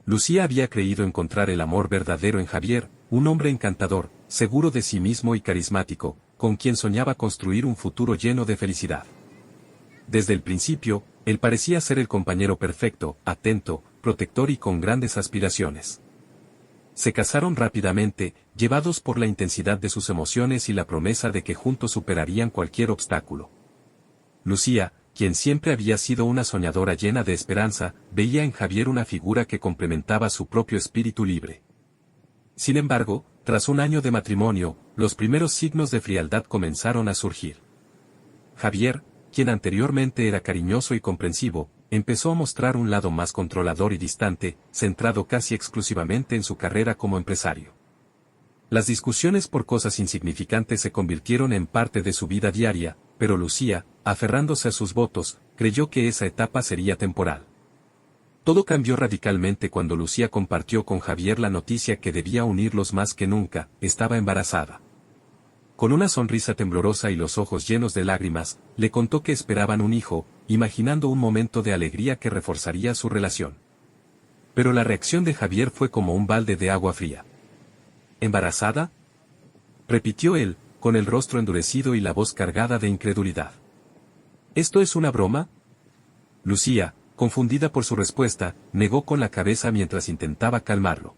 Lucía había creído encontrar el amor verdadero en Javier, un hombre encantador, seguro de sí mismo y carismático, con quien soñaba construir un futuro lleno de felicidad. Desde el principio, él parecía ser el compañero perfecto, atento, protector y con grandes aspiraciones. Se casaron rápidamente, llevados por la intensidad de sus emociones y la promesa de que juntos superarían cualquier obstáculo. Lucía, quien siempre había sido una soñadora llena de esperanza, veía en Javier una figura que complementaba su propio espíritu libre. Sin embargo, tras un año de matrimonio, los primeros signos de frialdad comenzaron a surgir. Javier, quien anteriormente era cariñoso y comprensivo, empezó a mostrar un lado más controlador y distante, centrado casi exclusivamente en su carrera como empresario. Las discusiones por cosas insignificantes se convirtieron en parte de su vida diaria, pero Lucía, aferrándose a sus votos, creyó que esa etapa sería temporal. Todo cambió radicalmente cuando Lucía compartió con Javier la noticia que debía unirlos más que nunca: estaba embarazada. Con una sonrisa temblorosa y los ojos llenos de lágrimas, le contó que esperaban un hijo, imaginando un momento de alegría que reforzaría su relación. Pero la reacción de Javier fue como un balde de agua fría. ¿Embarazada?, repitió él, con el rostro endurecido y la voz cargada de incredulidad. ¿Esto es una broma? Lucía, confundida por su respuesta, negó con la cabeza mientras intentaba calmarlo.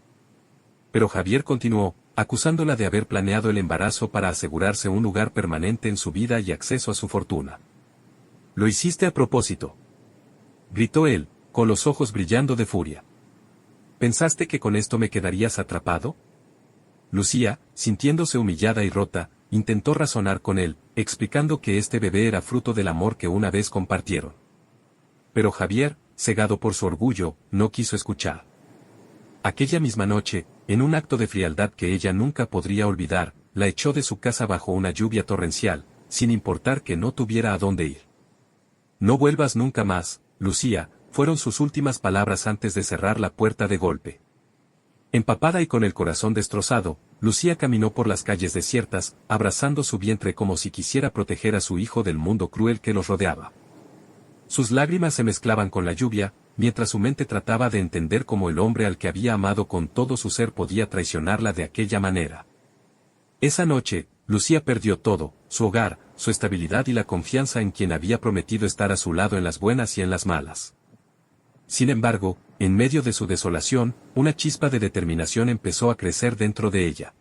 Pero Javier continuó, acusándola de haber planeado el embarazo para asegurarse un lugar permanente en su vida y acceso a su fortuna. «Lo hiciste a propósito», gritó él, con los ojos brillando de furia. «¿Pensaste que con esto me quedarías atrapado?» Lucía, sintiéndose humillada y rota, intentó razonar con él, explicando que este bebé era fruto del amor que una vez compartieron. Pero Javier, cegado por su orgullo, no quiso escuchar. Aquella misma noche, en un acto de frialdad que ella nunca podría olvidar, la echó de su casa bajo una lluvia torrencial, sin importar que no tuviera a dónde ir. «No vuelvas nunca más, Lucía», fueron sus últimas palabras antes de cerrar la puerta de golpe. Empapada y con el corazón destrozado, Lucía caminó por las calles desiertas, abrazando su vientre como si quisiera proteger a su hijo del mundo cruel que los rodeaba. Sus lágrimas se mezclaban con la lluvia, mientras su mente trataba de entender cómo el hombre al que había amado con todo su ser podía traicionarla de aquella manera. Esa noche, Lucía perdió todo: su hogar, su estabilidad y la confianza en quien había prometido estar a su lado en las buenas y en las malas. Sin embargo, en medio de su desolación, una chispa de determinación empezó a crecer dentro de ella.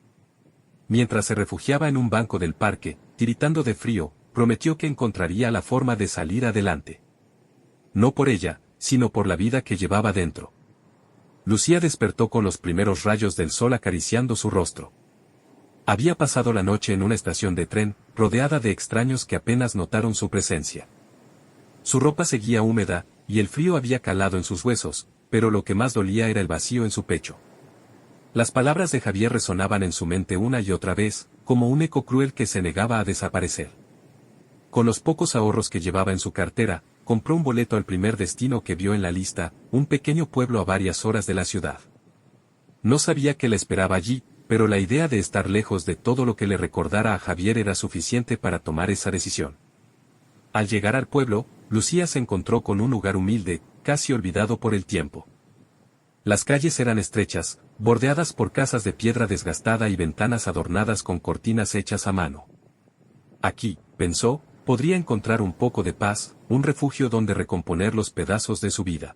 Mientras se refugiaba en un banco del parque, tiritando de frío, prometió que encontraría la forma de salir adelante. No por ella, sino por la vida que llevaba dentro. Lucía despertó con los primeros rayos del sol acariciando su rostro. Había pasado la noche en una estación de tren, rodeada de extraños que apenas notaron su presencia. Su ropa seguía húmeda, y el frío había calado en sus huesos, pero lo que más dolía era el vacío en su pecho. Las palabras de Javier resonaban en su mente una y otra vez, como un eco cruel que se negaba a desaparecer. Con los pocos ahorros que llevaba en su cartera, compró un boleto al primer destino que vio en la lista, un pequeño pueblo a varias horas de la ciudad. No sabía qué le esperaba allí, pero la idea de estar lejos de todo lo que le recordara a Javier era suficiente para tomar esa decisión. Al llegar al pueblo, Lucía se encontró con un lugar humilde, casi olvidado por el tiempo. Las calles eran estrechas, bordeadas por casas de piedra desgastada y ventanas adornadas con cortinas hechas a mano. Aquí, pensó, podría encontrar un poco de paz, un refugio donde recomponer los pedazos de su vida.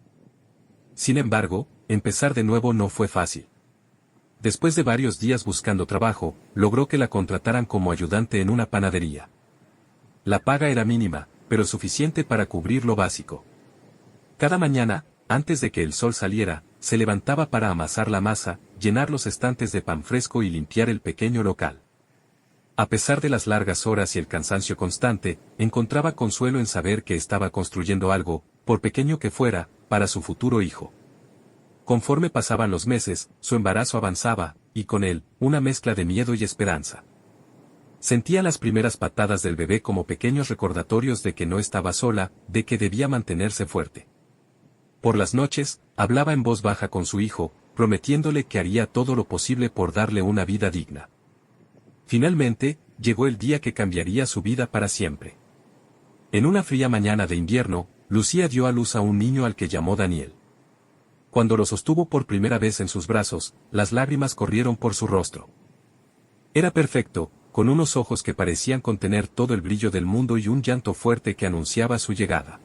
Sin embargo, empezar de nuevo no fue fácil. Después de varios días buscando trabajo, logró que la contrataran como ayudante en una panadería. La paga era mínima, pero suficiente para cubrir lo básico. Cada mañana, antes de que el sol saliera, se levantaba para amasar la masa, llenar los estantes de pan fresco y limpiar el pequeño local. A pesar de las largas horas y el cansancio constante, encontraba consuelo en saber que estaba construyendo algo, por pequeño que fuera, para su futuro hijo. Conforme pasaban los meses, su embarazo avanzaba, y con él, una mezcla de miedo y esperanza. Sentía las primeras patadas del bebé como pequeños recordatorios de que no estaba sola, de que debía mantenerse fuerte. Por las noches, hablaba en voz baja con su hijo, prometiéndole que haría todo lo posible por darle una vida digna. Finalmente, llegó el día que cambiaría su vida para siempre. En una fría mañana de invierno, Lucía dio a luz a un niño al que llamó Daniel. Cuando lo sostuvo por primera vez en sus brazos, las lágrimas corrieron por su rostro. Era perfecto, con unos ojos que parecían contener todo el brillo del mundo y un llanto fuerte que anunciaba su llegada.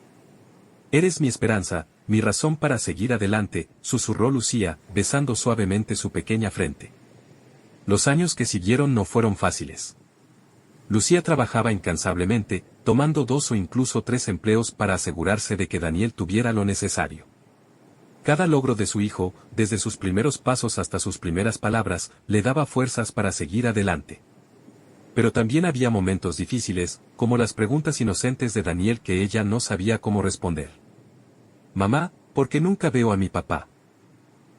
«Eres mi esperanza, mi razón para seguir adelante», susurró Lucía, besando suavemente su pequeña frente. Los años que siguieron no fueron fáciles. Lucía trabajaba incansablemente, tomando 2 o incluso 3 empleos para asegurarse de que Daniel tuviera lo necesario. Cada logro de su hijo, desde sus primeros pasos hasta sus primeras palabras, le daba fuerzas para seguir adelante. Pero también había momentos difíciles, como las preguntas inocentes de Daniel que ella no sabía cómo responder. «Mamá, ¿por qué nunca veo a mi papá?»,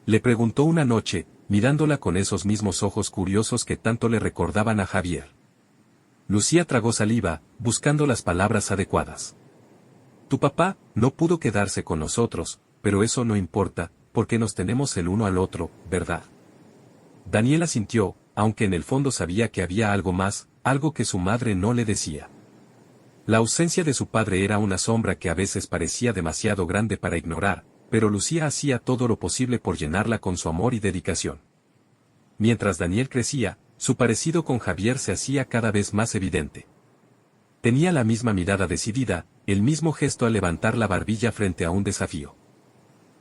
le preguntó una noche, mirándola con esos mismos ojos curiosos que tanto le recordaban a Javier. Lucía tragó saliva, buscando las palabras adecuadas. «Tu papá no pudo quedarse con nosotros, pero eso no importa, porque nos tenemos el uno al otro, ¿verdad?». Daniel asintió, aunque en el fondo sabía que había algo más, algo que su madre no le decía. La ausencia de su padre era una sombra que a veces parecía demasiado grande para ignorar, pero Lucía hacía todo lo posible por llenarla con su amor y dedicación. Mientras Daniel crecía, su parecido con Javier se hacía cada vez más evidente. Tenía la misma mirada decidida, el mismo gesto al levantar la barbilla frente a un desafío.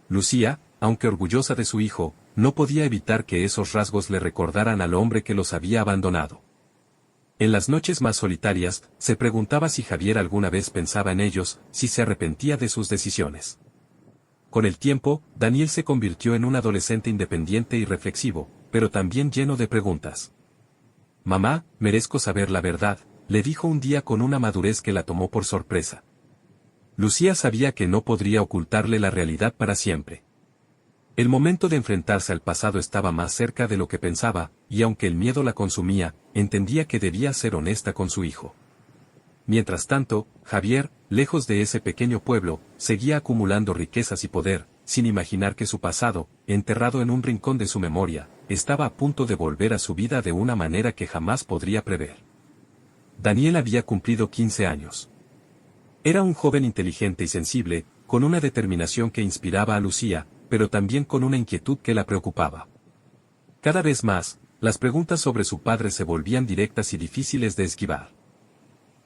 Lucía, aunque orgullosa de su hijo, no podía evitar que esos rasgos le recordaran al hombre que los había abandonado. En las noches más solitarias, se preguntaba si Javier alguna vez pensaba en ellos, si se arrepentía de sus decisiones. Con el tiempo, Daniel se convirtió en un adolescente independiente y reflexivo, pero también lleno de preguntas. «Mamá, merezco saber la verdad», le dijo un día con una madurez que la tomó por sorpresa. Lucía sabía que no podría ocultarle la realidad para siempre. El momento de enfrentarse al pasado estaba más cerca de lo que pensaba, y aunque el miedo la consumía, entendía que debía ser honesta con su hijo. Mientras tanto, Javier, lejos de ese pequeño pueblo, seguía acumulando riquezas y poder, sin imaginar que su pasado, enterrado en un rincón de su memoria, estaba a punto de volver a su vida de una manera que jamás podría prever. Daniel había cumplido 15 años. Era un joven inteligente y sensible, con una determinación que inspiraba a Lucía, pero también con una inquietud que la preocupaba. Cada vez más, las preguntas sobre su padre se volvían directas y difíciles de esquivar.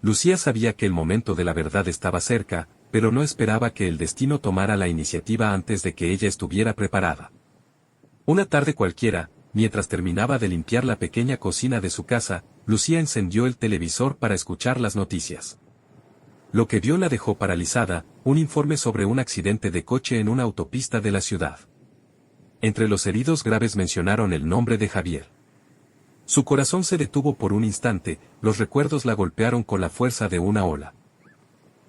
Lucía sabía que el momento de la verdad estaba cerca, pero no esperaba que el destino tomara la iniciativa antes de que ella estuviera preparada. Una tarde cualquiera, mientras terminaba de limpiar la pequeña cocina de su casa, Lucía encendió el televisor para escuchar las noticias. Lo que vio la dejó paralizada, un informe sobre un accidente de coche en una autopista de la ciudad. Entre los heridos graves mencionaron el nombre de Javier. Su corazón se detuvo por un instante, los recuerdos la golpearon con la fuerza de una ola.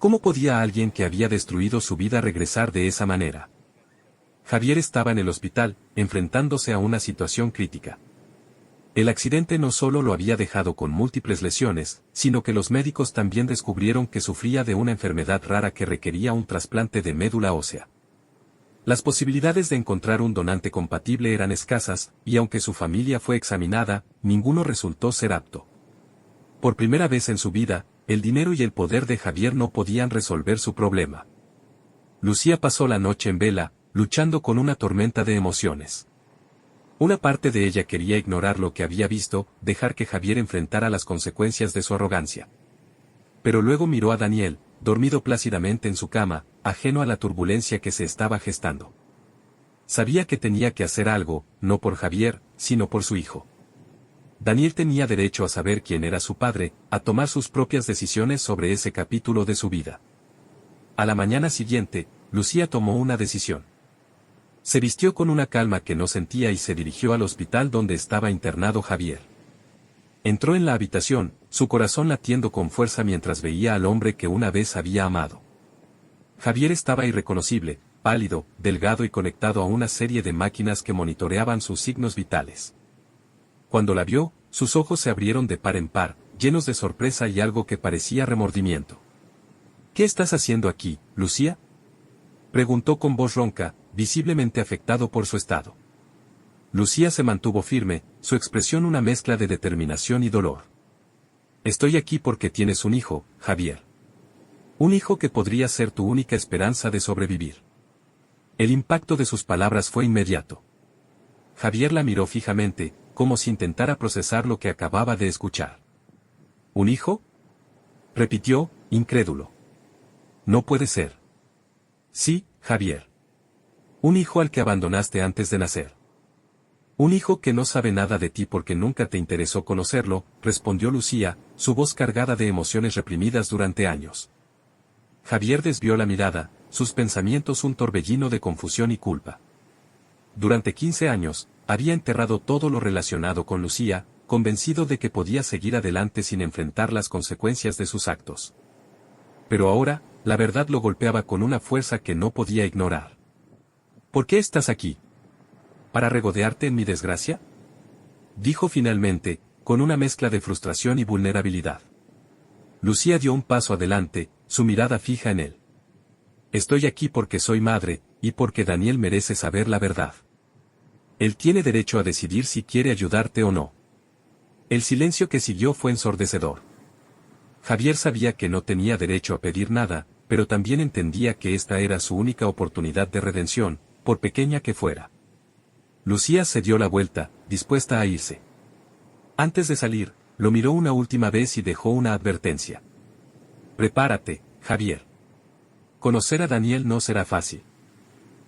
¿Cómo podía alguien que había destruido su vida regresar de esa manera? Javier estaba en el hospital, enfrentándose a una situación crítica. El accidente no solo lo había dejado con múltiples lesiones, sino que los médicos también descubrieron que sufría de una enfermedad rara que requería un trasplante de médula ósea. Las posibilidades de encontrar un donante compatible eran escasas, y aunque su familia fue examinada, ninguno resultó ser apto. Por primera vez en su vida, el dinero y el poder de Javier no podían resolver su problema. Lucía pasó la noche en vela, luchando con una tormenta de emociones. Una parte de ella quería ignorar lo que había visto, dejar que Javier enfrentara las consecuencias de su arrogancia. Pero luego miró a Daniel, dormido plácidamente en su cama, ajeno a la turbulencia que se estaba gestando. Sabía que tenía que hacer algo, no por Javier, sino por su hijo. Daniel tenía derecho a saber quién era su padre, a tomar sus propias decisiones sobre ese capítulo de su vida. A la mañana siguiente, Lucía tomó una decisión. Se vistió con una calma que no sentía y se dirigió al hospital donde estaba internado Javier. Entró en la habitación, su corazón latiendo con fuerza mientras veía al hombre que una vez había amado. Javier estaba irreconocible, pálido, delgado y conectado a una serie de máquinas que monitoreaban sus signos vitales. Cuando la vio, sus ojos se abrieron de par en par, llenos de sorpresa y algo que parecía remordimiento. «¿Qué estás haciendo aquí, Lucía?», preguntó con voz ronca, visiblemente afectado por su estado. Lucía se mantuvo firme, su expresión una mezcla de determinación y dolor. «Estoy aquí porque tienes un hijo, Javier. Un hijo que podría ser tu única esperanza de sobrevivir». El impacto de sus palabras fue inmediato. Javier la miró fijamente, como si intentara procesar lo que acababa de escuchar. ¿Un hijo?, repitió, incrédulo. No puede ser. Sí, Javier. Un hijo al que abandonaste antes de nacer. Un hijo que no sabe nada de ti porque nunca te interesó conocerlo, respondió Lucía, su voz cargada de emociones reprimidas durante años. Javier desvió la mirada, sus pensamientos un torbellino de confusión y culpa. Durante 15 años, había enterrado todo lo relacionado con Lucía, convencido de que podía seguir adelante sin enfrentar las consecuencias de sus actos. Pero ahora, la verdad lo golpeaba con una fuerza que no podía ignorar. ¿Por qué estás aquí? ¿Para regodearte en mi desgracia?, dijo finalmente, con una mezcla de frustración y vulnerabilidad. Lucía dio un paso adelante, su mirada fija en él. Estoy aquí porque soy madre, y porque Daniel merece saber la verdad. Él tiene derecho a decidir si quiere ayudarte o no. El silencio que siguió fue ensordecedor. Javier sabía que no tenía derecho a pedir nada, pero también entendía que esta era su única oportunidad de redención, por pequeña que fuera. Lucía se dio la vuelta, dispuesta a irse. Antes de salir, lo miró una última vez y dejó una advertencia. Prepárate, Javier. Conocer a Daniel no será fácil.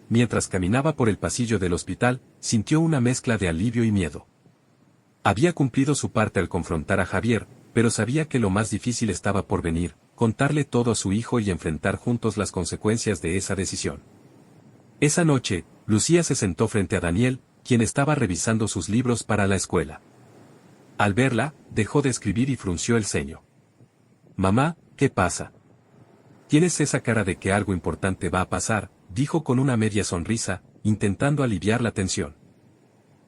Mientras caminaba por el pasillo del hospital, sintió una mezcla de alivio y miedo. Había cumplido su parte al confrontar a Javier, pero sabía que lo más difícil estaba por venir, contarle todo a su hijo y enfrentar juntos las consecuencias de esa decisión. Esa noche, Lucía se sentó frente a Daniel, quien estaba revisando sus libros para la escuela. Al verla, dejó de escribir y frunció el ceño. Mamá, ¿qué pasa? Tienes esa cara de que algo importante va a pasar, dijo con una media sonrisa, intentando aliviar la tensión.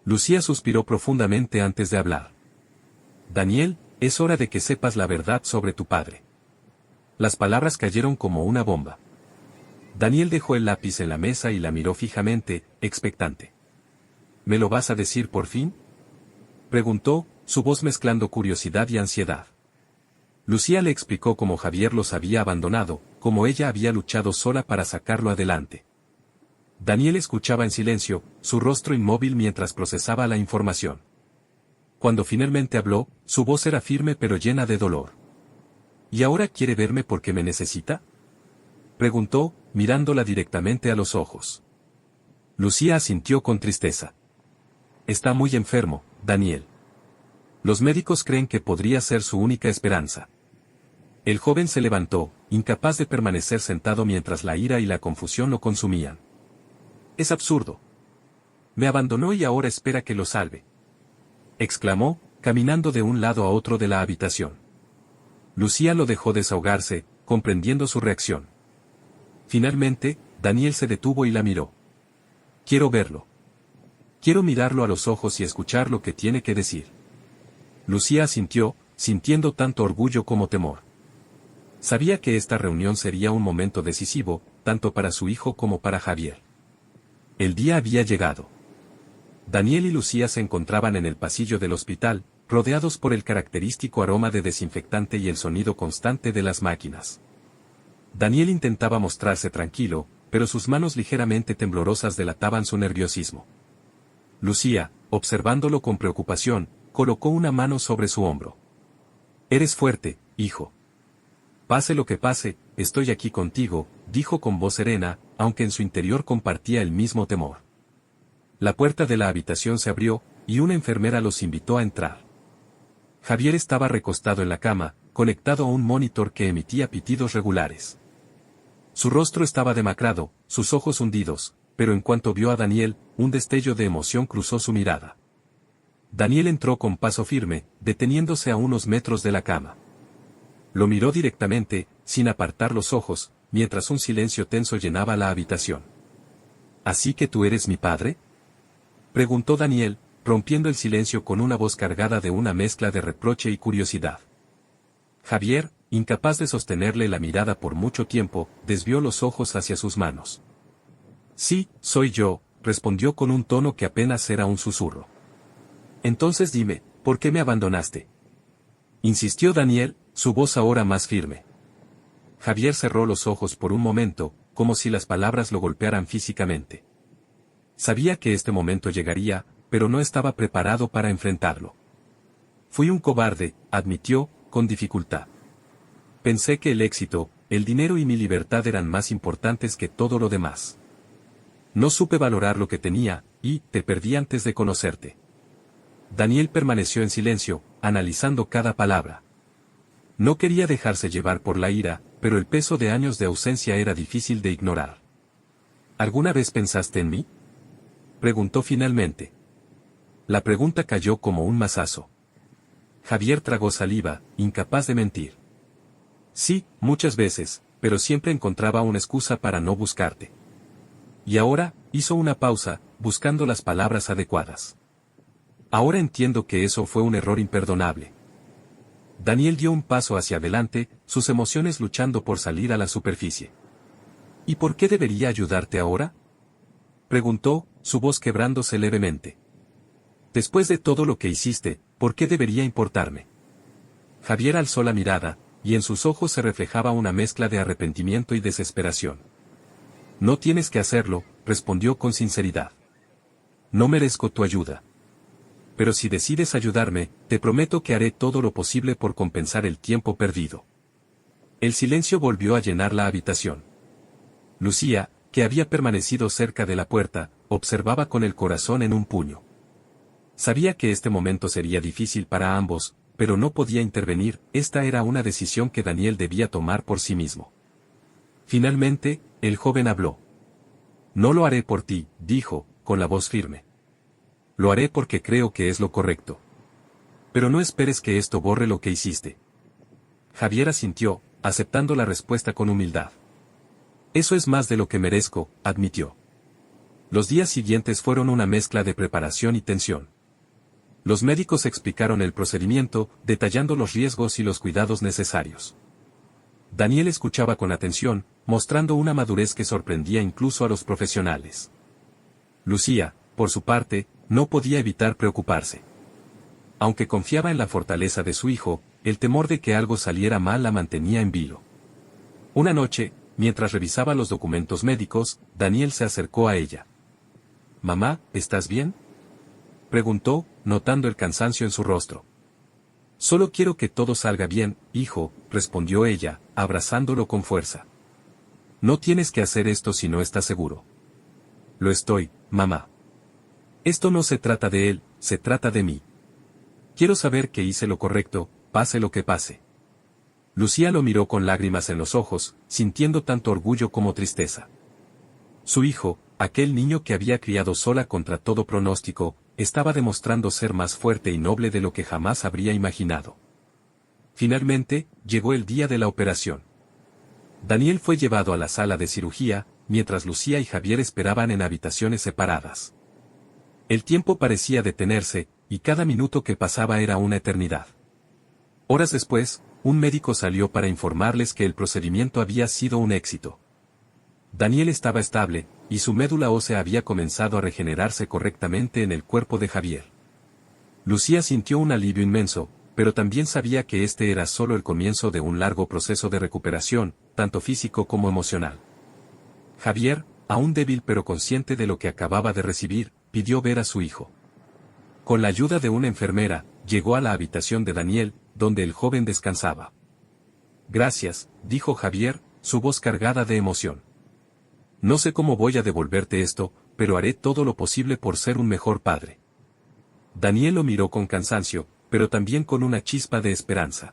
Lucía suspiró profundamente antes de hablar. Daniel, es hora de que sepas la verdad sobre tu padre. Las palabras cayeron como una bomba. Daniel dejó el lápiz en la mesa y la miró fijamente, expectante. ¿Me lo vas a decir por fin?, preguntó, su voz mezclando curiosidad y ansiedad. Lucía le explicó cómo Javier los había abandonado, cómo ella había luchado sola para sacarlo adelante. Daniel escuchaba en silencio, su rostro inmóvil mientras procesaba la información. Cuando finalmente habló, su voz era firme pero llena de dolor. ¿Y ahora quiere verme porque me necesita?, preguntó, mirándola directamente a los ojos. Lucía asintió con tristeza. Está muy enfermo, Daniel. Los médicos creen que podría ser su única esperanza. El joven se levantó, incapaz de permanecer sentado mientras la ira y la confusión lo consumían. Es absurdo. Me abandonó y ahora espera que lo salve, exclamó, caminando de un lado a otro de la habitación. Lucía lo dejó desahogarse, comprendiendo su reacción. Finalmente, Daniel se detuvo y la miró. Quiero verlo. Quiero mirarlo a los ojos y escuchar lo que tiene que decir. Lucía asintió, sintiendo tanto orgullo como temor. Sabía que esta reunión sería un momento decisivo, tanto para su hijo como para Javier. El día había llegado. Daniel y Lucía se encontraban en el pasillo del hospital, rodeados por el característico aroma de desinfectante y el sonido constante de las máquinas. Daniel intentaba mostrarse tranquilo, pero sus manos ligeramente temblorosas delataban su nerviosismo. Lucía, observándolo con preocupación, colocó una mano sobre su hombro. Eres fuerte, hijo. Pase lo que pase, estoy aquí contigo, dijo con voz serena, aunque en su interior compartía el mismo temor. La puerta de la habitación se abrió, y una enfermera los invitó a entrar. Javier estaba recostado en la cama, conectado a un monitor que emitía pitidos regulares. Su rostro estaba demacrado, sus ojos hundidos, pero en cuanto vio a Daniel, un destello de emoción cruzó su mirada. Daniel entró con paso firme, deteniéndose a unos metros de la cama. Lo miró directamente, sin apartar los ojos, mientras un silencio tenso llenaba la habitación. ¿Así que tú eres mi padre?, preguntó Daniel, rompiendo el silencio con una voz cargada de una mezcla de reproche y curiosidad. Javier, incapaz de sostenerle la mirada por mucho tiempo, desvió los ojos hacia sus manos. Sí, soy yo, respondió con un tono que apenas era un susurro. Entonces dime, ¿por qué me abandonaste?, insistió Daniel, su voz ahora más firme. Javier cerró los ojos por un momento, como si las palabras lo golpearan físicamente. Sabía que este momento llegaría, pero no estaba preparado para enfrentarlo. Fui un cobarde, admitió, con dificultad. Pensé que el éxito, el dinero y mi libertad eran más importantes que todo lo demás. No supe valorar lo que tenía, y te perdí antes de conocerte. Daniel permaneció en silencio, analizando cada palabra. No quería dejarse llevar por la ira, pero el peso de años de ausencia era difícil de ignorar. ¿Alguna vez pensaste en mí?, preguntó finalmente. La pregunta cayó como un mazazo. Javier tragó saliva, incapaz de mentir. Sí, muchas veces, pero siempre encontraba una excusa para no buscarte. Y ahora, hizo una pausa, buscando las palabras adecuadas. Ahora entiendo que eso fue un error imperdonable. Daniel dio un paso hacia adelante, sus emociones luchando por salir a la superficie. ¿Y por qué debería ayudarte ahora?, preguntó, su voz quebrándose levemente. Después de todo lo que hiciste, ¿por qué debería importarme? Javier alzó la mirada, y en sus ojos se reflejaba una mezcla de arrepentimiento y desesperación. No tienes que hacerlo, respondió con sinceridad. No merezco tu ayuda. Pero si decides ayudarme, te prometo que haré todo lo posible por compensar el tiempo perdido. El silencio volvió a llenar la habitación. Lucía, que había permanecido cerca de la puerta, observaba con el corazón en un puño. Sabía que este momento sería difícil para ambos, pero no podía intervenir, esta era una decisión que Daniel debía tomar por sí mismo. Finalmente, el joven habló. No lo haré por ti, dijo, con la voz firme. Lo haré porque creo que es lo correcto. Pero no esperes que esto borre lo que hiciste. Javier asintió, aceptando la respuesta con humildad. Eso es más de lo que merezco, admitió. Los días siguientes fueron una mezcla de preparación y tensión. Los médicos explicaron el procedimiento, detallando los riesgos y los cuidados necesarios. Daniel escuchaba con atención, mostrando una madurez que sorprendía incluso a los profesionales. Lucía, por su parte, no podía evitar preocuparse. Aunque confiaba en la fortaleza de su hijo, el temor de que algo saliera mal la mantenía en vilo. Una noche, mientras revisaba los documentos médicos, Daniel se acercó a ella. «Mamá, ¿estás bien?», preguntó, notando el cansancio en su rostro. «Solo quiero que todo salga bien, hijo», respondió ella, abrazándolo con fuerza. «No tienes que hacer esto si no estás seguro». «Lo estoy, mamá. Esto no se trata de él, se trata de mí. Quiero saber que hice lo correcto, pase lo que pase». Lucía lo miró con lágrimas en los ojos, sintiendo tanto orgullo como tristeza. Su hijo, aquel niño que había criado sola contra todo pronóstico, estaba demostrando ser más fuerte y noble de lo que jamás habría imaginado. Finalmente, llegó el día de la operación. Daniel fue llevado a la sala de cirugía, mientras Lucía y Javier esperaban en habitaciones separadas. El tiempo parecía detenerse, y cada minuto que pasaba era una eternidad. Horas después, un médico salió para informarles que el procedimiento había sido un éxito. Daniel estaba estable, y su médula ósea había comenzado a regenerarse correctamente en el cuerpo de Javier. Lucía sintió un alivio inmenso, pero también sabía que este era solo el comienzo de un largo proceso de recuperación, tanto físico como emocional. Javier, aún débil pero consciente de lo que acababa de recibir, pidió ver a su hijo. Con la ayuda de una enfermera, llegó a la habitación de Daniel, donde el joven descansaba. «Gracias», dijo Javier, su voz cargada de emoción. «No sé cómo voy a devolverte esto, pero haré todo lo posible por ser un mejor padre». Daniel lo miró con cansancio, pero también con una chispa de esperanza.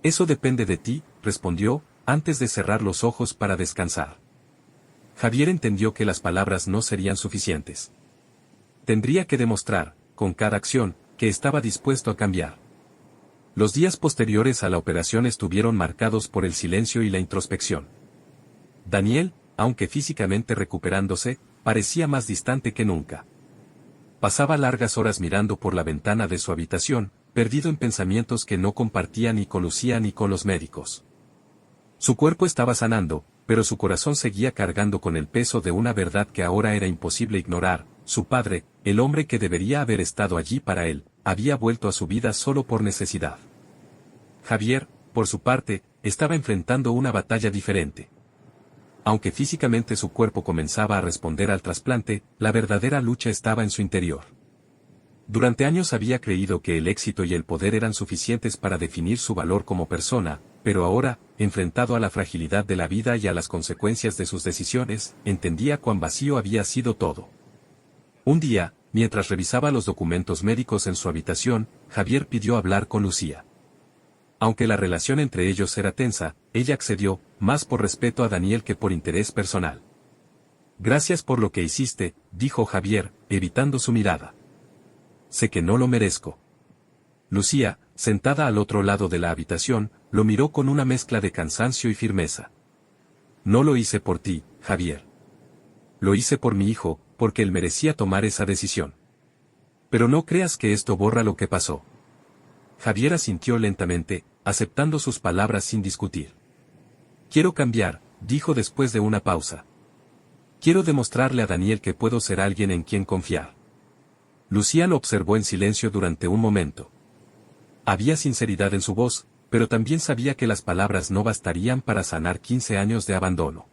«Eso depende de ti», respondió, antes de cerrar los ojos para descansar. Javier entendió que las palabras no serían suficientes. Tendría que demostrar, con cada acción, que estaba dispuesto a cambiar. Los días posteriores a la operación estuvieron marcados por el silencio y la introspección. Daniel, aunque físicamente recuperándose, parecía más distante que nunca. Pasaba largas horas mirando por la ventana de su habitación, perdido en pensamientos que no compartía ni con Lucía ni con los médicos. Su cuerpo estaba sanando, pero su corazón seguía cargando con el peso de una verdad que ahora era imposible ignorar: su padre, el hombre que debería haber estado allí para él, había vuelto a su vida solo por necesidad. Javier, por su parte, estaba enfrentando una batalla diferente. Aunque físicamente su cuerpo comenzaba a responder al trasplante, la verdadera lucha estaba en su interior. Durante años había creído que el éxito y el poder eran suficientes para definir su valor como persona, pero ahora, enfrentado a la fragilidad de la vida y a las consecuencias de sus decisiones, entendía cuán vacío había sido todo. Un día, mientras revisaba los documentos médicos en su habitación, Javier pidió hablar con Lucía. Aunque la relación entre ellos era tensa, ella accedió, más por respeto a Daniel que por interés personal. Gracias por lo que hiciste, dijo Javier, evitando su mirada. Sé que no lo merezco. Lucía, sentada al otro lado de la habitación, lo miró con una mezcla de cansancio y firmeza. No lo hice por ti, Javier. Lo hice por mi hijo, porque él merecía tomar esa decisión. Pero no creas que esto borra lo que pasó. Javier asintió lentamente, aceptando sus palabras sin discutir. Quiero cambiar, dijo después de una pausa. Quiero demostrarle a Daniel que puedo ser alguien en quien confiar. Lucía lo observó en silencio durante un momento. Había sinceridad en su voz, pero también sabía que las palabras no bastarían para sanar 15 años de abandono.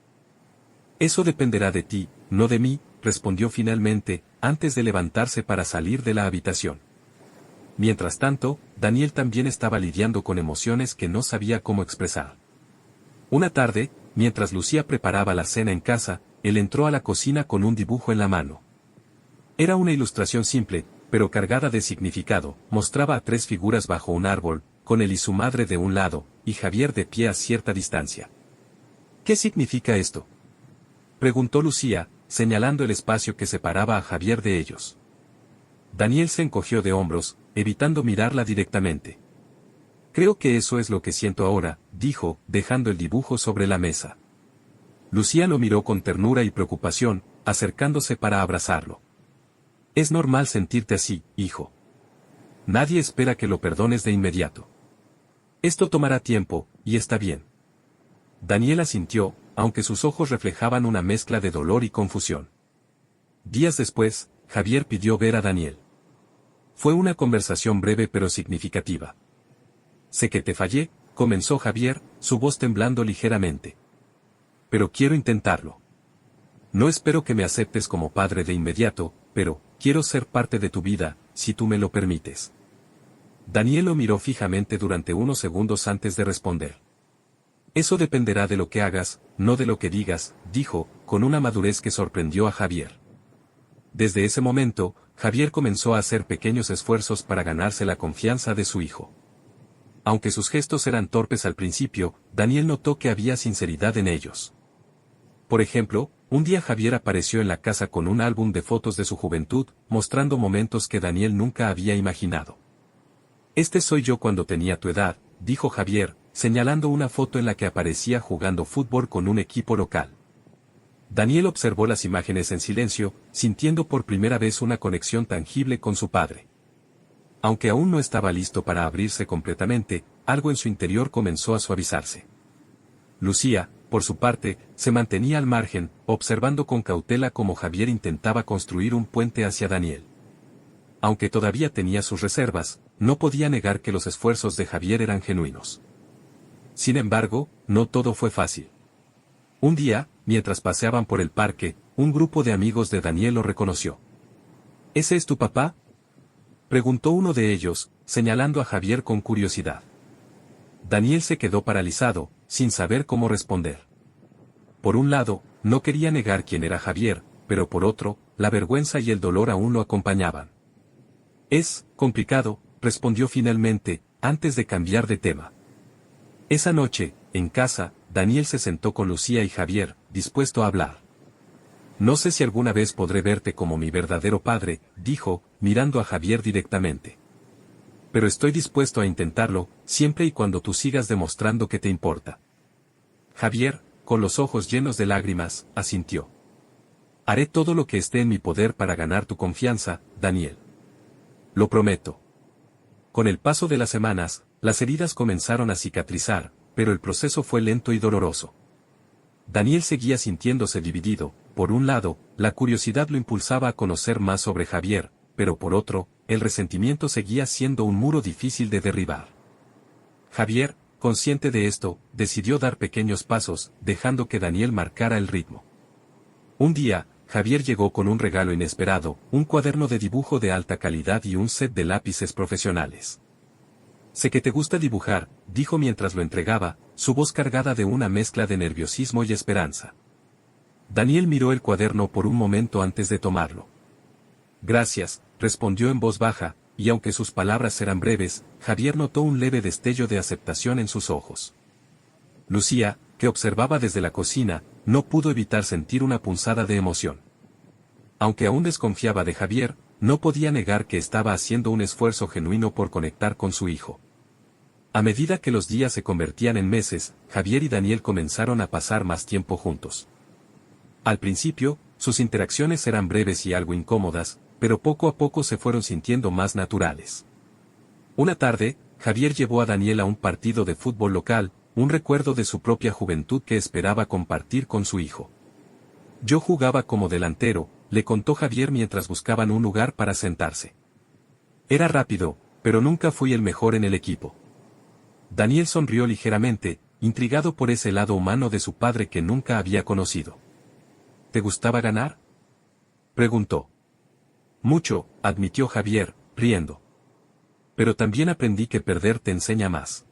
Eso dependerá de ti, no de mí, respondió finalmente, antes de levantarse para salir de la habitación. Mientras tanto, Daniel también estaba lidiando con emociones que no sabía cómo expresar. Una tarde, mientras Lucía preparaba la cena en casa, él entró a la cocina con un dibujo en la mano. Era una ilustración simple, pero cargada de significado, mostraba a 3 figuras bajo un árbol, con él y su madre de un lado, y Javier de pie a cierta distancia. ¿Qué significa esto?, preguntó Lucía, señalando el espacio que separaba a Javier de ellos. Daniel se encogió de hombros, evitando mirarla directamente. Creo que eso es lo que siento ahora, dijo, dejando el dibujo sobre la mesa. Lucía lo miró con ternura y preocupación, acercándose para abrazarlo. Es normal sentirte así, hijo. Nadie espera que lo perdones de inmediato. Esto tomará tiempo, y está bien. Daniel asintió, aunque sus ojos reflejaban una mezcla de dolor y confusión. Días después, Javier pidió ver a Daniel. Fue una conversación breve pero significativa. Sé que te fallé, comenzó Javier, su voz temblando ligeramente. Pero quiero intentarlo. No espero que me aceptes como padre de inmediato, pero quiero ser parte de tu vida, si tú me lo permites. Daniel lo miró fijamente durante unos segundos antes de responder. Eso dependerá de lo que hagas, no de lo que digas, dijo, con una madurez que sorprendió a Javier. Desde ese momento, Javier comenzó a hacer pequeños esfuerzos para ganarse la confianza de su hijo. Aunque sus gestos eran torpes al principio, Daniel notó que había sinceridad en ellos. Por ejemplo, un día Javier apareció en la casa con un álbum de fotos de su juventud, mostrando momentos que Daniel nunca había imaginado. Este soy yo cuando tenía tu edad, dijo Javier, señalando una foto en la que aparecía jugando fútbol con un equipo local. Daniel observó las imágenes en silencio, sintiendo por primera vez una conexión tangible con su padre. Aunque aún no estaba listo para abrirse completamente, algo en su interior comenzó a suavizarse. Lucía, por su parte, se mantenía al margen, observando con cautela cómo Javier intentaba construir un puente hacia Daniel. Aunque todavía tenía sus reservas, no podía negar que los esfuerzos de Javier eran genuinos. Sin embargo, no todo fue fácil. Un día, mientras paseaban por el parque, un grupo de amigos de Daniel lo reconoció. ¿Ese es tu papá?, preguntó uno de ellos, señalando a Javier con curiosidad. Daniel se quedó paralizado, sin saber cómo responder. Por un lado, no quería negar quién era Javier, pero por otro, la vergüenza y el dolor aún lo acompañaban. Es complicado, respondió finalmente, antes de cambiar de tema. Esa noche, en casa, Daniel se sentó con Lucía y Javier, dispuesto a hablar. No sé si alguna vez podré verte como mi verdadero padre, dijo, mirando a Javier directamente. Pero estoy dispuesto a intentarlo, siempre y cuando tú sigas demostrando que te importa. Javier, con los ojos llenos de lágrimas, asintió. Haré todo lo que esté en mi poder para ganar tu confianza, Daniel. Lo prometo. Con el paso de las semanas, las heridas comenzaron a cicatrizar, pero el proceso fue lento y doloroso. Daniel seguía sintiéndose dividido, por un lado, la curiosidad lo impulsaba a conocer más sobre Javier, pero por otro, el resentimiento seguía siendo un muro difícil de derribar. Javier, consciente de esto, decidió dar pequeños pasos, dejando que Daniel marcara el ritmo. Un día, Javier llegó con un regalo inesperado, un cuaderno de dibujo de alta calidad y un set de lápices profesionales. «Sé que te gusta dibujar», dijo mientras lo entregaba, su voz cargada de una mezcla de nerviosismo y esperanza. Daniel miró el cuaderno por un momento antes de tomarlo. «Gracias», respondió en voz baja, y aunque sus palabras eran breves, Javier notó un leve destello de aceptación en sus ojos. Lucía, que observaba desde la cocina, no pudo evitar sentir una punzada de emoción. Aunque aún desconfiaba de Javier, no podía negar que estaba haciendo un esfuerzo genuino por conectar con su hijo. A medida que los días se convertían en meses, Javier y Daniel comenzaron a pasar más tiempo juntos. Al principio, sus interacciones eran breves y algo incómodas, pero poco a poco se fueron sintiendo más naturales. Una tarde, Javier llevó a Daniel a un partido de fútbol local, un recuerdo de su propia juventud que esperaba compartir con su hijo. «Yo jugaba como delantero», le contó Javier mientras buscaban un lugar para sentarse. «Era rápido, pero nunca fui el mejor en el equipo». Daniel sonrió ligeramente, intrigado por ese lado humano de su padre que nunca había conocido. «¿Te gustaba ganar?», preguntó. «Mucho», admitió Javier, riendo. «Pero también aprendí que perder te enseña más».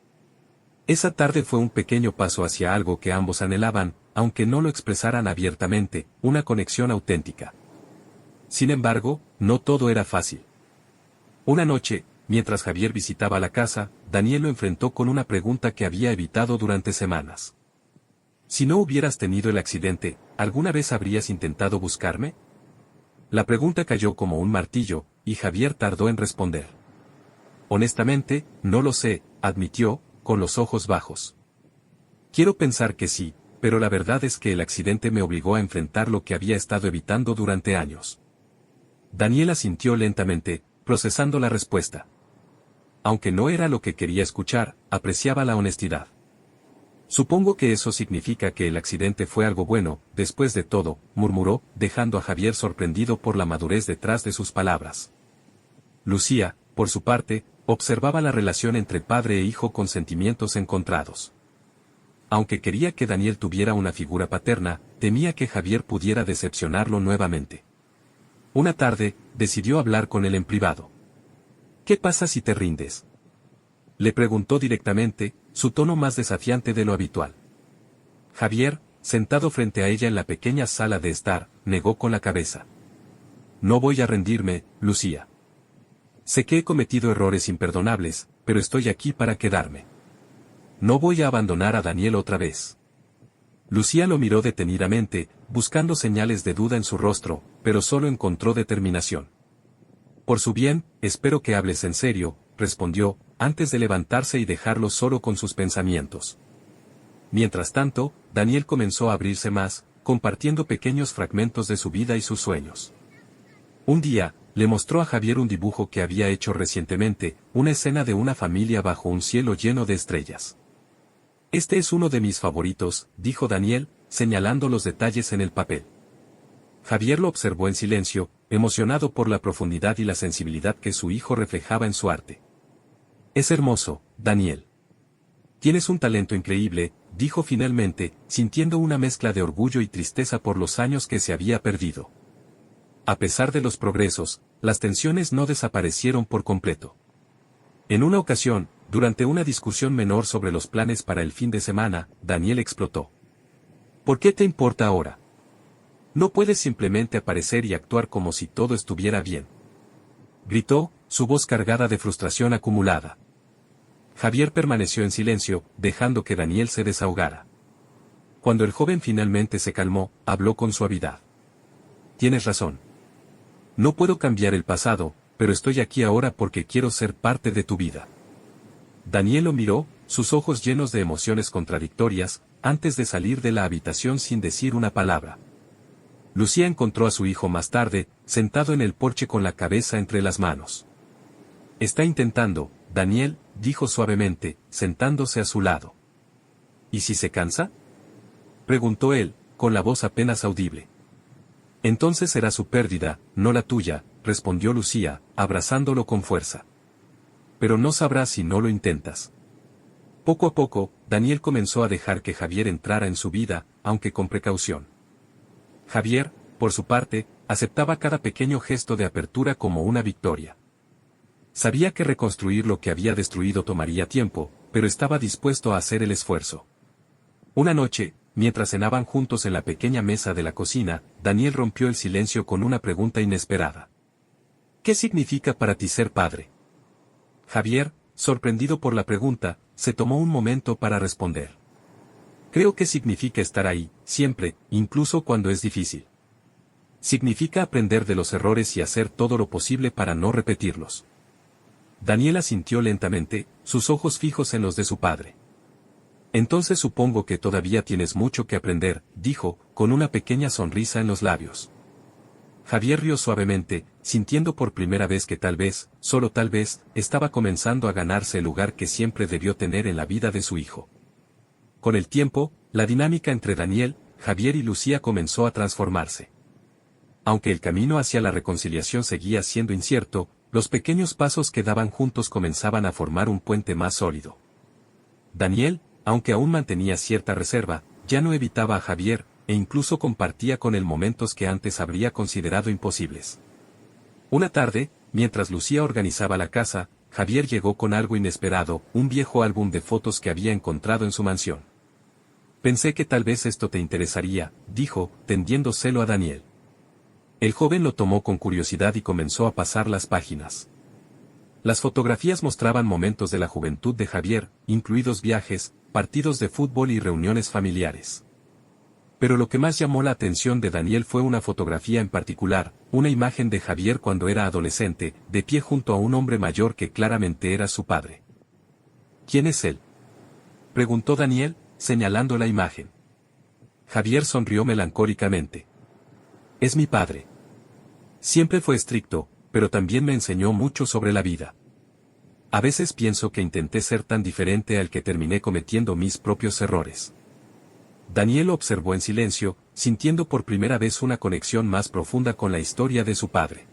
Esa tarde fue un pequeño paso hacia algo que ambos anhelaban, aunque no lo expresaran abiertamente, una conexión auténtica. Sin embargo, no todo era fácil. Una noche, mientras Javier visitaba la casa, Daniel lo enfrentó con una pregunta que había evitado durante semanas. «Si no hubieras tenido el accidente, ¿alguna vez habrías intentado buscarme?». La pregunta cayó como un martillo, y Javier tardó en responder. «Honestamente, no lo sé», admitió, con los ojos bajos. «Quiero pensar que sí, pero la verdad es que el accidente me obligó a enfrentar lo que había estado evitando durante años». Daniel asintió lentamente, procesando la respuesta. Aunque no era lo que quería escuchar, apreciaba la honestidad. «Supongo que eso significa que el accidente fue algo bueno, después de todo», murmuró, dejando a Javier sorprendido por la madurez detrás de sus palabras. Lucía, por su parte, observaba la relación entre padre e hijo con sentimientos encontrados. Aunque quería que Daniel tuviera una figura paterna, temía que Javier pudiera decepcionarlo nuevamente. Una tarde, decidió hablar con él en privado. «¿Qué pasa si te rindes?», le preguntó directamente, su tono más desafiante de lo habitual. Javier, sentado frente a ella en la pequeña sala de estar, negó con la cabeza. «No voy a rendirme, Lucía. Sé que he cometido errores imperdonables, pero estoy aquí para quedarme. No voy a abandonar a Daniel otra vez». Lucía lo miró detenidamente, buscando señales de duda en su rostro, pero solo encontró determinación. «Por su bien, espero que hables en serio», respondió, antes de levantarse y dejarlo solo con sus pensamientos. Mientras tanto, Daniel comenzó a abrirse más, compartiendo pequeños fragmentos de su vida y sus sueños. Un día, le mostró a Javier un dibujo que había hecho recientemente, una escena de una familia bajo un cielo lleno de estrellas. «Este es uno de mis favoritos», dijo Daniel, señalando los detalles en el papel. Javier lo observó en silencio, emocionado por la profundidad y la sensibilidad que su hijo reflejaba en su arte. «Es hermoso, Daniel. Tienes un talento increíble», dijo finalmente, sintiendo una mezcla de orgullo y tristeza por los años que se había perdido. A pesar de los progresos, las tensiones no desaparecieron por completo. En una ocasión, durante una discusión menor sobre los planes para el fin de semana, Daniel explotó. «¿Por qué te importa ahora? No puedes simplemente aparecer y actuar como si todo estuviera bien», gritó, su voz cargada de frustración acumulada. Javier permaneció en silencio, dejando que Daniel se desahogara. Cuando el joven finalmente se calmó, habló con suavidad. «Tienes razón. No puedo cambiar el pasado, pero estoy aquí ahora porque quiero ser parte de tu vida». Daniel lo miró, sus ojos llenos de emociones contradictorias, antes de salir de la habitación sin decir una palabra. Lucía encontró a su hijo más tarde, sentado en el porche con la cabeza entre las manos. «Está intentando, Daniel», dijo suavemente, sentándose a su lado. «¿Y si se cansa?», preguntó él, con la voz apenas audible. «Entonces será su pérdida, no la tuya», respondió Lucía, abrazándolo con fuerza. «Pero no sabrás si no lo intentas». Poco a poco, Daniel comenzó a dejar que Javier entrara en su vida, aunque con precaución. Javier, por su parte, aceptaba cada pequeño gesto de apertura como una victoria. Sabía que reconstruir lo que había destruido tomaría tiempo, pero estaba dispuesto a hacer el esfuerzo. Una noche, mientras cenaban juntos en la pequeña mesa de la cocina, Daniel rompió el silencio con una pregunta inesperada. ¿Qué significa para ti ser padre? Javier, sorprendido por la pregunta, se tomó un momento para responder. Creo que significa estar ahí, siempre, incluso cuando es difícil. Significa aprender de los errores y hacer todo lo posible para no repetirlos. Daniel asintió lentamente, sus ojos fijos en los de su padre. Entonces supongo que todavía tienes mucho que aprender, dijo, con una pequeña sonrisa en los labios. Javier rió suavemente, sintiendo por primera vez que tal vez, solo tal vez, estaba comenzando a ganarse el lugar que siempre debió tener en la vida de su hijo. Con el tiempo, la dinámica entre Daniel, Javier y Lucía comenzó a transformarse. Aunque el camino hacia la reconciliación seguía siendo incierto, los pequeños pasos que daban juntos comenzaban a formar un puente más sólido. Daniel, aunque aún mantenía cierta reserva, ya no evitaba a Javier, e incluso compartía con él momentos que antes habría considerado imposibles. Una tarde, mientras Lucía organizaba la casa, Javier llegó con algo inesperado, un viejo álbum de fotos que había encontrado en su mansión. Pensé que tal vez esto te interesaría, dijo, tendiéndoselo a Daniel. El joven lo tomó con curiosidad y comenzó a pasar las páginas. Las fotografías mostraban momentos de la juventud de Javier, incluidos viajes, partidos de fútbol y reuniones familiares. Pero lo que más llamó la atención de Daniel fue una fotografía en particular, una imagen de Javier cuando era adolescente, de pie junto a un hombre mayor que claramente era su padre. ¿Quién es él?, preguntó Daniel, señalando la imagen. Javier sonrió melancólicamente. Es mi padre. Siempre fue estricto, pero también me enseñó mucho sobre la vida. A veces pienso que intenté ser tan diferente al que terminé cometiendo mis propios errores. Daniel observó en silencio, sintiendo por primera vez una conexión más profunda con la historia de su padre.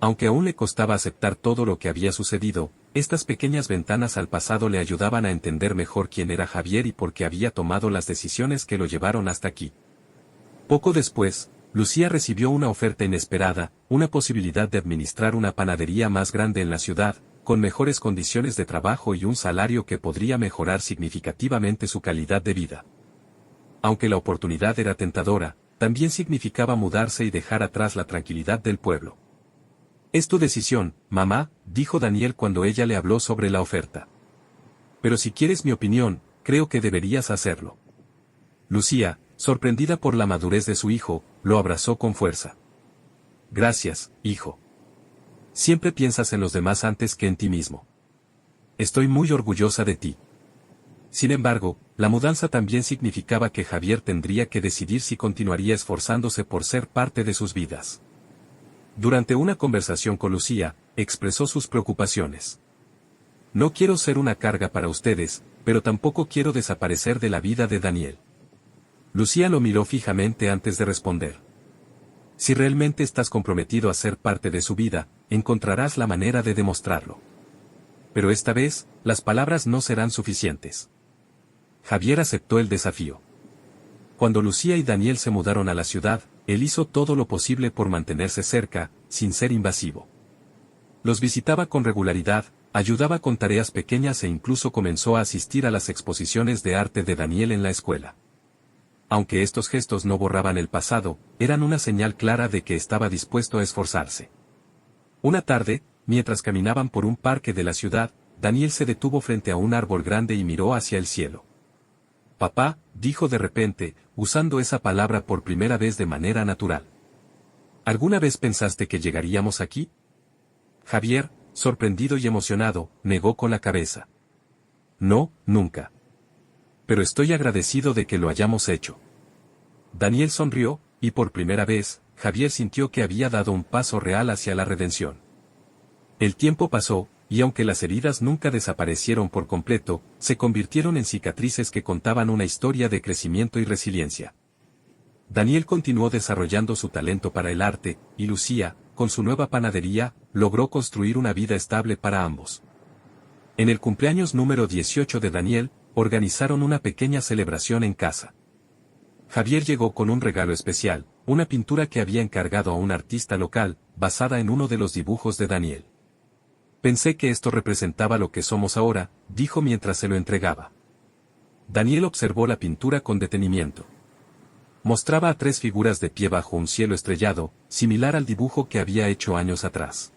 Aunque aún le costaba aceptar todo lo que había sucedido, estas pequeñas ventanas al pasado le ayudaban a entender mejor quién era Javier y por qué había tomado las decisiones que lo llevaron hasta aquí. Poco después, Lucía recibió una oferta inesperada, una posibilidad de administrar una panadería más grande en la ciudad, con mejores condiciones de trabajo y un salario que podría mejorar significativamente su calidad de vida. Aunque la oportunidad era tentadora, también significaba mudarse y dejar atrás la tranquilidad del pueblo. Es tu decisión, mamá, dijo Daniel cuando ella le habló sobre la oferta. Pero si quieres mi opinión, creo que deberías hacerlo. Lucía, sorprendida por la madurez de su hijo, lo abrazó con fuerza. Gracias, hijo. Siempre piensas en los demás antes que en ti mismo. Estoy muy orgullosa de ti. Sin embargo, la mudanza también significaba que Javier tendría que decidir si continuaría esforzándose por ser parte de sus vidas. Durante una conversación con Lucía, expresó sus preocupaciones. No quiero ser una carga para ustedes, pero tampoco quiero desaparecer de la vida de Daniel. Lucía lo miró fijamente antes de responder. Si realmente estás comprometido a ser parte de su vida, encontrarás la manera de demostrarlo. Pero esta vez, las palabras no serán suficientes. Javier aceptó el desafío. Cuando Lucía y Daniel se mudaron a la ciudad, él hizo todo lo posible por mantenerse cerca, sin ser invasivo. Los visitaba con regularidad, ayudaba con tareas pequeñas e incluso comenzó a asistir a las exposiciones de arte de Daniel en la escuela. Aunque estos gestos no borraban el pasado, eran una señal clara de que estaba dispuesto a esforzarse. Una tarde, mientras caminaban por un parque de la ciudad, Daniel se detuvo frente a un árbol grande y miró hacia el cielo. Papá, dijo de repente, usando esa palabra por primera vez de manera natural. ¿Alguna vez pensaste que llegaríamos aquí? Javier, sorprendido y emocionado, negó con la cabeza. No, nunca. Pero estoy agradecido de que lo hayamos hecho. Daniel sonrió, y por primera vez, Javier sintió que había dado un paso real hacia la redención. El tiempo pasó, y aunque las heridas nunca desaparecieron por completo, se convirtieron en cicatrices que contaban una historia de crecimiento y resiliencia. Daniel continuó desarrollando su talento para el arte, y Lucía, con su nueva panadería, logró construir una vida estable para ambos. En el cumpleaños número 18 de Daniel, organizaron una pequeña celebración en casa. Javier llegó con un regalo especial, una pintura que había encargado a un artista local, basada en uno de los dibujos de Daniel. Pensé que esto representaba lo que somos ahora, dijo mientras se lo entregaba. Daniel observó la pintura con detenimiento. Mostraba a 3 figuras de pie bajo un cielo estrellado, similar al dibujo que había hecho años atrás.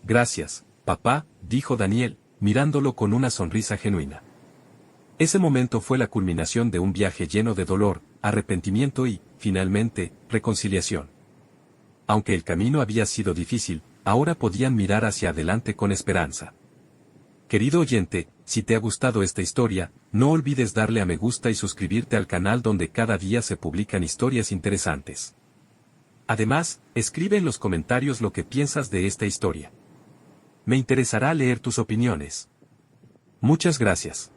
Gracias, papá, dijo Daniel, mirándolo con una sonrisa genuina. Ese momento fue la culminación de un viaje lleno de dolor, arrepentimiento y, finalmente, reconciliación. Aunque el camino había sido difícil, ahora podían mirar hacia adelante con esperanza. Querido oyente, si te ha gustado esta historia, no olvides darle a me gusta y suscribirte al canal donde cada día se publican historias interesantes. Además, escribe en los comentarios lo que piensas de esta historia. Me interesará leer tus opiniones. Muchas gracias.